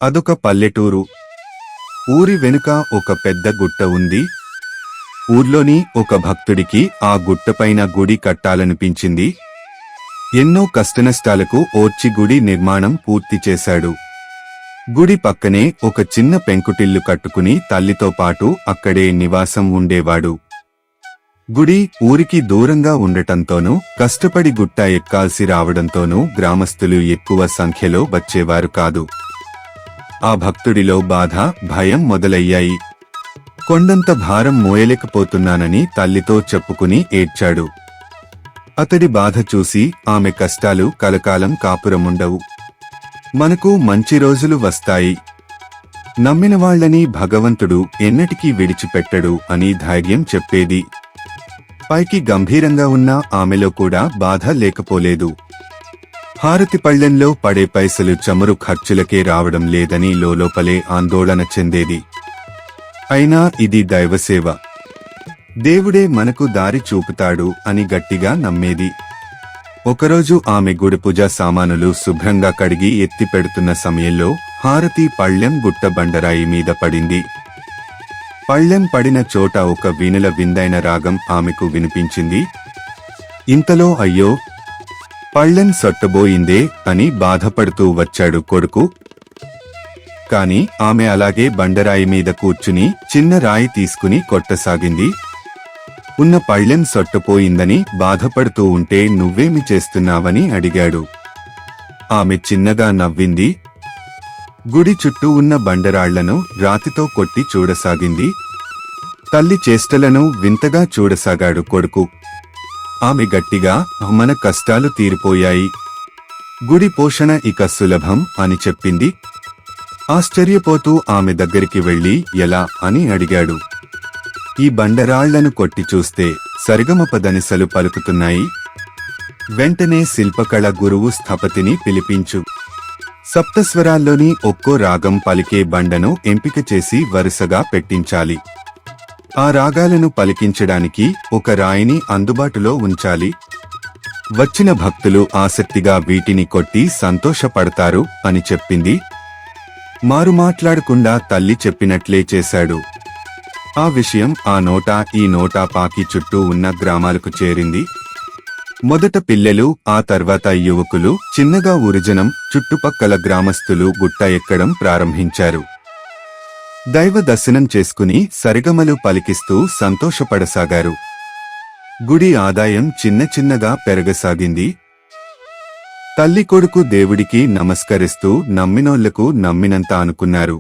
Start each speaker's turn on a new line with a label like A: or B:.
A: అదొక పల్లెటూరు. ఊరి వెనుక ఒక పెద్ద గుట్ట ఉంది. ఊర్లోని ఒక భక్తుడికి ఆ గుట్టపైన గుడి కట్టాలనిపించింది. ఎన్నో కష్టనష్టాలకు ఓర్చి గుడి నిర్మాణం పూర్తి చేశాడు. గుడి పక్కనే ఒక చిన్న పెంకుటిల్లు కట్టుకుని తల్లితో పాటు అక్కడే నివాసం ఉండేవాడు. గుడి ఊరికి దూరంగా ఉండటంతోనూ కష్టపడి గుట్ట ఎక్కాల్సి రావడంతోనూ గ్రామస్తులు ఎక్కువ సంఖ్యలో వచ్చేవారు కాదు. ఆ భక్తుడిలో బాధ, భయం మొదలయ్యాయి. కొండంత భారం మోయలేకపోతున్నానని తల్లితో చెప్పుకుని ఏడ్చాడు. అతడి బాధ చూసి ఆమె కష్టాలు కలకాలం కాపురముండవు. మనకు మంచి రోజులు వస్తాయి. నమ్మినవాళ్లని భగవంతుడు ఎన్నటికీ విడిచిపెట్టడు అని ధైర్యం చెప్పేది. పైకి గంభీరంగా ఉన్న ఆమెలో కూడా బాధ లేకపోలేదు. హారతి పళ్లెంలో పడే పైసలు చమురు ఖర్చులకే రావడం లేదని లోలోపలే ఆందోళన చెందేది. అయినా ఇది దైవసేవ, దేవుడే మనకు దారి చూపుతాడు అని గట్టిగా నమ్మేది. ఒకరోజు ఆమె గుడి పూజా సామానులు శుభ్రంగా కడిగి ఎత్తి పెడుతున్న సమయంలో హారతి పళ్లెం గుట్ట బండరాయి మీద పడింది. పళ్లెం పడిన చోట ఒక వీణుల విందైన రాగం ఆమెకు వినిపించింది. ఇంతలో అయ్యో, పళ్లెం సొట్టబోయిందే అని బాధపడుతూ వచ్చాడు కొడుకు. కాని ఆమె అలాగే బండరాయి మీద కూర్చుని చిన్న రాయి తీసుకుని కొట్టసాగింది. ఉన్న పళ్లెం సొట్టపోయిందని బాధపడుతూ ఉంటే నువ్వేమి చేస్తున్నావని అడిగాడు. ఆమె చిన్నగా నవ్వింది. గుడి చుట్టూ ఉన్న బండరాళ్లను రాతితో కొట్టి చూడసాగింది. తల్లి చేష్టలను వింతగా చూడసాగాడు కొడుకు. ఆమె గట్టిగా, మన కష్టాలు తీరిపోయాయి, గుడి పోషణ ఇక సులభం అని చెప్పింది. ఆశ్చర్యపోతూ ఆమె దగ్గరికి వెళ్లి ఎలా అని అడిగాడు. ఈ బండరాళ్లను కొట్టి చూస్తే సరిగమపదనిసలు పలుకుతున్నాయి. వెంటనే శిల్పకళ గురువు స్థపతిని పిలిపించు. సప్తస్వరాల్లోని ఒక్కో రాగం పలికే బండను ఎంపిక చేసి వరుసగా పెట్టించాలి. ఆ రాగాలను పలికించడానికి ఒక రాయిని అందుబాటులో ఉంచాలి. వచ్చిన భక్తులు ఆసక్తిగా వీటిని కొట్టి సంతోషపడతారు అని చెప్పింది. మారుమాట్లాడకుండా తల్లి చెప్పినట్లే చేశాడు. ఆ విషయం ఆ నోటా ఈ నోటా పాకి చుట్టూ ఉన్న గ్రామాలకు చేరింది. మొదట పిల్లలు, ఆ తర్వాత యువకులు, చిన్నగా ఊరిజనం, చుట్టుపక్కల గ్రామస్తులు గుట్ట ఎక్కడం ప్రారంభించారు. దైవ దర్శనం చేసుకుని సరిగమలు పలికిస్తూ సంతోషపడసాగారు. గుడి ఆదాయం చిన్న చిన్నగా పెరగసాగింది. తల్లి కొడుకు దేవుడికి నమస్కరిస్తూ నమ్మినోళ్లకు నమ్మినంత అనుకున్నారు.